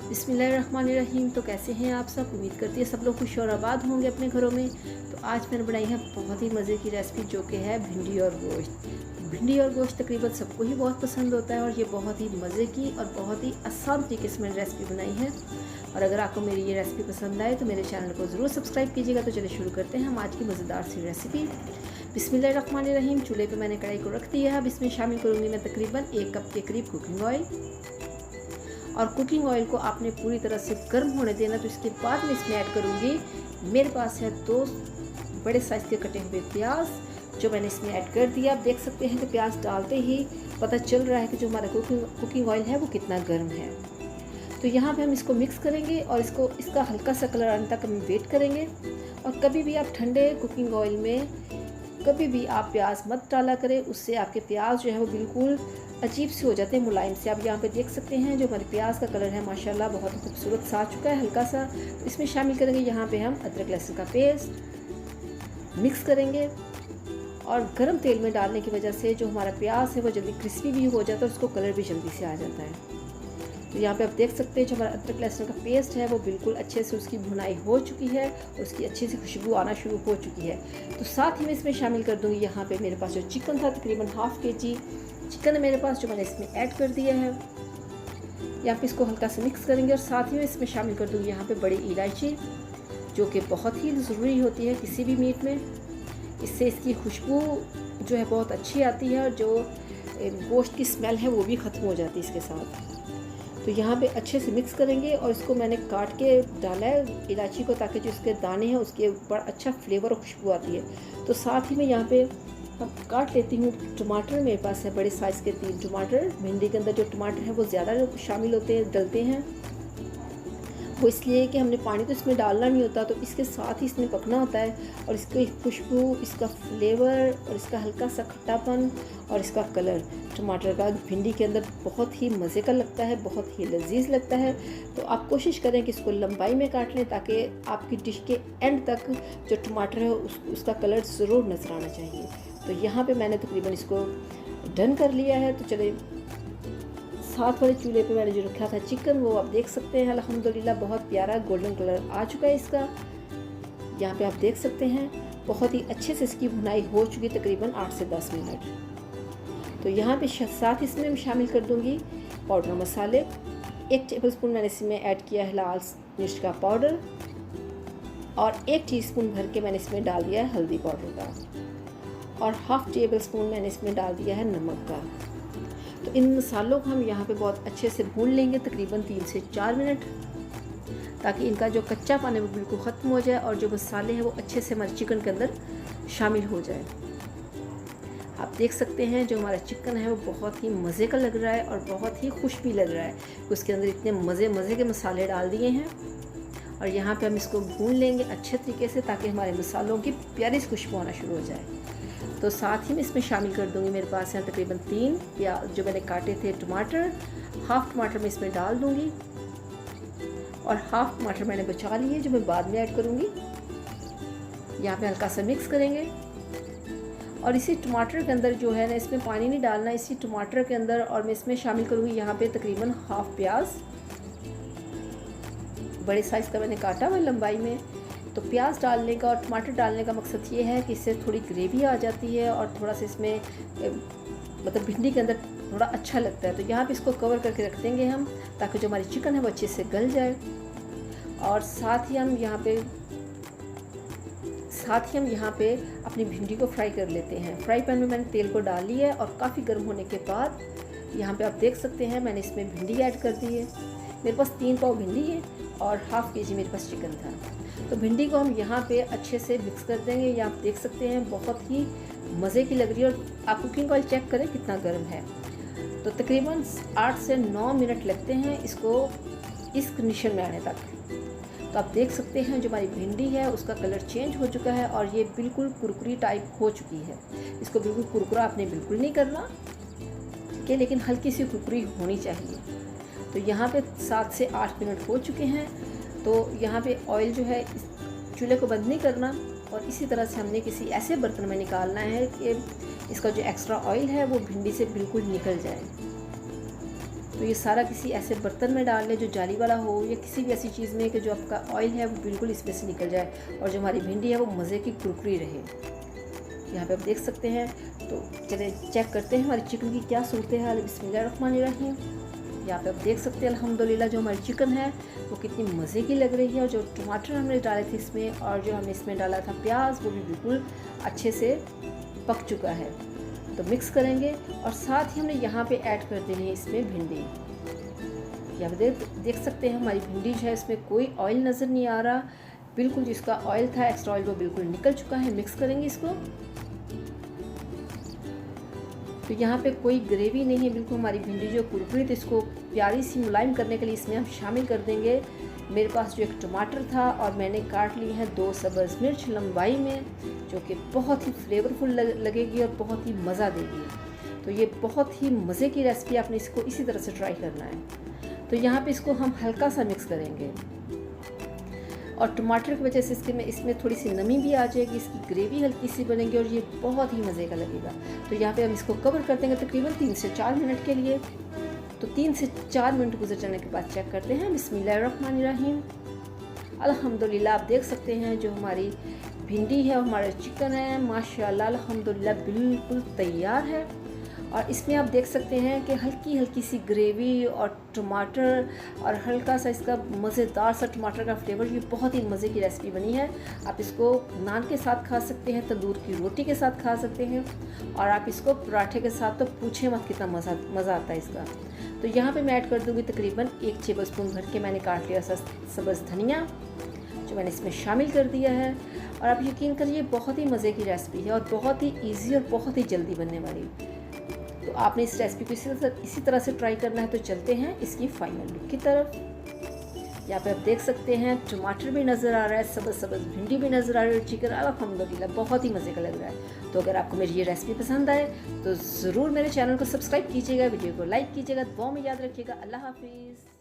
बिस्मिल्लाहिर्रहमानिर्रहीम। तो कैसे हैं आप सब? उम्मीद करती है सब लोग खुश और आबाद होंगे अपने घरों में। तो आज मैंने बनाई है बहुत ही मज़े की रेसिपी, जो कि है भिंडी और गोश्त। भिंडी और गोश्त तकरीबन सबको ही बहुत पसंद होता है और ये बहुत ही मज़े की और बहुत ही आसान तरीके से मैंने रेसिपी बनाई है। और अगर आपको मेरी ये रेसिपी पसंद आए तो मेरे चैनल को ज़रूर सब्सक्राइब कीजिएगा। तो चलिए शुरू करते हैं हम आज की मज़ेदार सी रेसिपी। बिस्मिल्लाहिर्रहमानिर्रहीम। चूल्हे पे मैंने कढ़ाई को रख दिया है। अब इसमें शामिल करूँगी मैं तकरीबन 1 कप के करीब कुकिंग ऑयल। और कुकिंग ऑयल को आपने पूरी तरह से गर्म होने देना। तो इसके बाद मैं इसमें ऐड करूँगी, मेरे पास है 2 बड़े साइज़ के कटे हुए प्याज, जो मैंने इसमें ऐड कर दिया। आप देख सकते हैं कि प्याज डालते ही पता चल रहा है कि जो हमारा कुकिंग ऑयल है वो कितना गर्म है। तो यहाँ पे हम इसको मिक्स करेंगे और इसका हल्का सा कलर आने तक हम वेट करेंगे। और कभी भी आप ठंडे कुकिंग ऑयल में कभी भी आप प्याज मत डाला करें, उससे आपके प्याज जो है वो बिल्कुल अजीब से हो जाते हैं, मुलायम से। आप यहाँ पे देख सकते हैं जो हमारे प्याज का कलर है माशाल्लाह बहुत ही खूबसूरत सा आ चुका है हल्का सा। तो इसमें शामिल करेंगे यहाँ पे हम अदरक लहसुन का पेस्ट, मिक्स करेंगे। और गर्म तेल में डालने की वजह से जो हमारा प्याज है वो जल्दी क्रिस्पी भी हो जाता है और उसको कलर भी जल्दी से आ जाता है। तो यहाँ पे आप देख सकते हैं जो हमारा अदरक लहसुन का पेस्ट है वो बिल्कुल अच्छे से उसकी भुनाई हो चुकी है और उसकी अच्छी सी खुशबू आना शुरू हो चुकी है। तो साथ ही मैं इसमें शामिल कर दूँगी यहाँ पे मेरे पास जो चिकन था, तकरीबन ½ kg चिकन है मेरे पास, जो मैंने इसमें ऐड कर दिया है। यहाँ पे इसको हल्का से मिक्स करेंगे और साथ ही में इसमें शामिल कर दूँगी यहाँ पे बड़ी इलायची, जो कि बहुत ही ज़रूरी होती है किसी भी मीट में। इससे इसकी खुशबू जो है बहुत अच्छी आती है और जो गोश्त की स्मेल है वो भी ख़त्म हो जाती है इसके साथ। तो यहाँ पे अच्छे से मिक्स करेंगे और इसको मैंने काट के डाला है इलायची को, ताकि जो इसके दाने हैं उसके ऊपर अच्छा फ्लेवर और खुशबू आती है। तो साथ ही में यहाँ पे अब काट लेती हूँ टमाटर। मेरे पास है बड़े साइज़ के 3 टमाटर। भिंडी के अंदर जो टमाटर है वो ज़्यादा शामिल होते हैं, डलते हैं। वो इसलिए कि हमने पानी तो इसमें डालना नहीं होता, तो इसके साथ ही इसमें पकना होता है। और इसकी खुशबू, इसका फ्लेवर और इसका हल्का सा खट्टापन और इसका कलर टमाटर का भिंडी के अंदर बहुत ही मज़े का लगता है, बहुत ही लजीज लगता है। तो आप कोशिश करें कि इसको लंबाई में काट लें, ताकि आपकी डिश के एंड तक जो टमाटर है उसका कलर ज़रूर नज़र आना चाहिए। तो यहाँ पे मैंने तकरीबन इसको डन कर लिया है। तो चले साथ वाले चूल्हे पे मैंने जो रखा था चिकन, वो आप देख सकते हैं अल्हम्दुलिल्लाह बहुत प्यारा गोल्डन कलर आ चुका है इसका। यहाँ पे आप देख सकते हैं बहुत ही अच्छे से इसकी भुनाई हो चुकी, तकरीबन 8 से 10 मिनट। तो यहाँ पे साथ इसमें मैं शामिल कर दूँगी पाउडर मसाले। 1 टेबलस्पून मैंने इसमें ऐड किया है लाल मिर्च का पाउडर और 1 टीस्पून भर के मैंने इसमें डाल दिया है हल्दी पाउडर का और ½ टेबलस्पून मैंने इसमें डाल दिया है नमक का। तो इन मसालों को हम यहाँ पे बहुत अच्छे से भून लेंगे, तकरीबन 3 से 4 मिनट, ताकि इनका जो कच्चापन है वो बिल्कुल ख़त्म हो जाए और जो मसाले हैं वो अच्छे से हमारे चिकन के अंदर शामिल हो जाए। आप देख सकते हैं जो हमारा चिकन है वो बहुत ही मज़े का लग रहा है और बहुत ही खुश भी लग रहा है। उसके अंदर इतने मज़े के मसाले डाल दिए हैं और यहाँ पे हम इसको भून लेंगे अच्छे तरीके से, ताकि हमारे मसालों की प्यारी सी खुशबू आना शुरू हो जाए। तो साथ ही मैं इसमें शामिल कर दूँगी, मेरे पास है तकरीबन 3 प्याज जो मैंने काटे थे टमाटर, ½ टमाटर मैं इसमें डाल दूँगी और ½ टमाटर मैंने बचा लिए जो मैं बाद में ऐड करूँगी। यहाँ पे हल्का सा मिक्स करेंगे और इसी टमाटर के अंदर जो है ना, इसमें पानी नहीं डालना, इसी टमाटर के अंदर। और मैं इसमें शामिल करूँगी यहाँ पे तकरीबन ½ प्याज, बड़े साइज़ का मैंने काटा हुआ लंबाई में। तो प्याज डालने का और टमाटर डालने का मकसद ये है कि इससे थोड़ी ग्रेवी आ जाती है और थोड़ा सा इसमें मतलब भिंडी के अंदर थोड़ा अच्छा लगता है। तो यहाँ पे इसको कवर करके रख देंगे हम, ताकि जो हमारी चिकन है वो अच्छे से गल जाए। और साथ ही हम यहाँ पे अपनी भिंडी को फ्राई कर लेते हैं। फ्राई पैन में मैंने तेल को डाल लिया है और काफ़ी गर्म होने के बाद यहाँ पे आप देख सकते हैं मैंने इसमें भिंडी ऐड कर दी है। मेरे पास 3 पाव भिंडी है और ½ kg मेरे पास चिकन था। तो भिंडी को हम यहाँ पे अच्छे से मिक्स कर देंगे। ये आप देख सकते हैं बहुत ही मज़े की लग रही है। और आप कुकिंग ऑयल चेक करें कितना गर्म है। तो तकरीबन 8 से 9 मिनट लगते हैं इसको इस कंडीशन में आने तक। तो आप देख सकते हैं जो हमारी भिंडी है उसका कलर चेंज हो चुका है और ये बिल्कुल कुरकुरी टाइप हो चुकी है। इसको बिल्कुल कुरकुरा आपने बिल्कुल नहीं करना, ठीक है, लेकिन हल्की सी कुरकुरी होनी चाहिए। तो यहाँ पे 7 से 8 मिनट हो चुके हैं। तो यहाँ पे ऑयल जो है चूल्हे को बंद नहीं करना और इसी तरह से हमने किसी ऐसे बर्तन में निकालना है कि इसका जो एक्स्ट्रा ऑयल है वो भिंडी से बिल्कुल निकल जाए। तो ये सारा किसी ऐसे बर्तन में डाल लें जो जाली वाला हो, या किसी भी ऐसी चीज़ में कि जो आपका ऑयल है वो बिल्कुल इसमें से निकल जाए और जो हमारी भिंडी है वो मज़े की कुरकुरी रहे। यहाँ पे आप देख सकते हैं। तो चलिए चेक करते हैं हमारी चिकन की क्या सूरत हाल। बिस्मिल्लाहिर्रहमानिर्रहीम। यहाँ पे आप देख सकते हैं अल्हम्दुलिल्लाह जो हमारी चिकन है वो कितनी मज़े की लग रही है, और जो टमाटर हमने डाले थे इसमें और जो हमने इसमें डाला था प्याज वो भी बिल्कुल अच्छे से पक चुका है। तो मिक्स करेंगे और साथ ही हमने यहाँ पे ऐड कर देनी है इसमें भिंडी। यहाँ पे देख सकते हैं हमारी भिंडी जो है इसमें कोई ऑयल नज़र नहीं आ रहा, बिल्कुल जिसका ऑयल था एक्स्ट्रा ऑयल वो बिल्कुल निकल चुका है। मिक्स करेंगे इसको। तो यहाँ पे कोई ग्रेवी नहीं है, बिल्कुल हमारी भिंडी जो कुरकुरी, तो इसको प्यारी सी मुलायम करने के लिए इसमें हम शामिल कर देंगे मेरे पास जो एक टमाटर था, और मैंने काट ली है 2 सब्ज़ मिर्च लंबाई में, जो कि बहुत ही फ्लेवरफुल लगेगी और बहुत ही मज़ा देगी। तो ये बहुत ही मज़े की रेसिपी, आपने इसको इसी तरह से ट्राई करना है। तो यहाँ पे इसको हम हल्का सा मिक्स करेंगे, और टमाटर की वजह से इसमें थोड़ी सी नमी भी आ जाएगी, इसकी ग्रेवी हल्की सी बनेगी और ये बहुत ही मज़े का लगेगा। तो यहाँ पे हम इसको कवर कर देंगे तकरीबन 3 से 4 मिनट के लिए। तो 3 से 4 मिनट गुजर जाने के बाद चेक करते हैं। बिस्मिल्लाहिर्रहमानिर्रहीम। अल्हम्दुलिल्लाह आप देख सकते हैं जो हमारी भिंडी है और हमारा चिकन है माशाल्लाह अल्हम्दुलिल्लाह बिल्कुल तैयार है। और इसमें आप देख सकते हैं कि हल्की हल्की सी ग्रेवी और टमाटर और हल्का सा इसका मज़ेदार सा टमाटर का फ्लेवर, ये बहुत ही मज़े की रेसिपी बनी है। आप इसको नान के साथ खा सकते हैं, तंदूर की रोटी के साथ खा सकते हैं, और आप इसको पराठे के साथ तो पूछे मत कितना मज़ा आता है इसका। तो यहाँ पे मैं ऐड कर दूँगी तकरीबन 1 टेबलस्पून भर के मैंने काट लिया सब्ज़ धनिया, जो मैंने इसमें शामिल कर दिया है। और आप यकीन करिए बहुत ही मज़े की रेसिपी है और बहुत ही ईजी और बहुत ही जल्दी बनने वाली। तो आपने इस रेसिपी को इसी तरह से ट्राई करना है। तो चलते हैं इसकी फाइनल लुक की तरफ। यहाँ पे आप देख सकते हैं टमाटर भी नज़र आ रहा है, सब्ज़ भिंडी भी नज़र आ रही है, और चिकन अल्हम्दुलिल्लाह बहुत ही मज़े का लग रहा है। तो अगर आपको मेरी ये रेसिपी पसंद आए तो ज़रूर मेरे चैनल को सब्सक्राइब कीजिएगा, वीडियो को लाइक कीजिएगा, दुआ में याद रखिएगा। अल्लाह हाफिज़।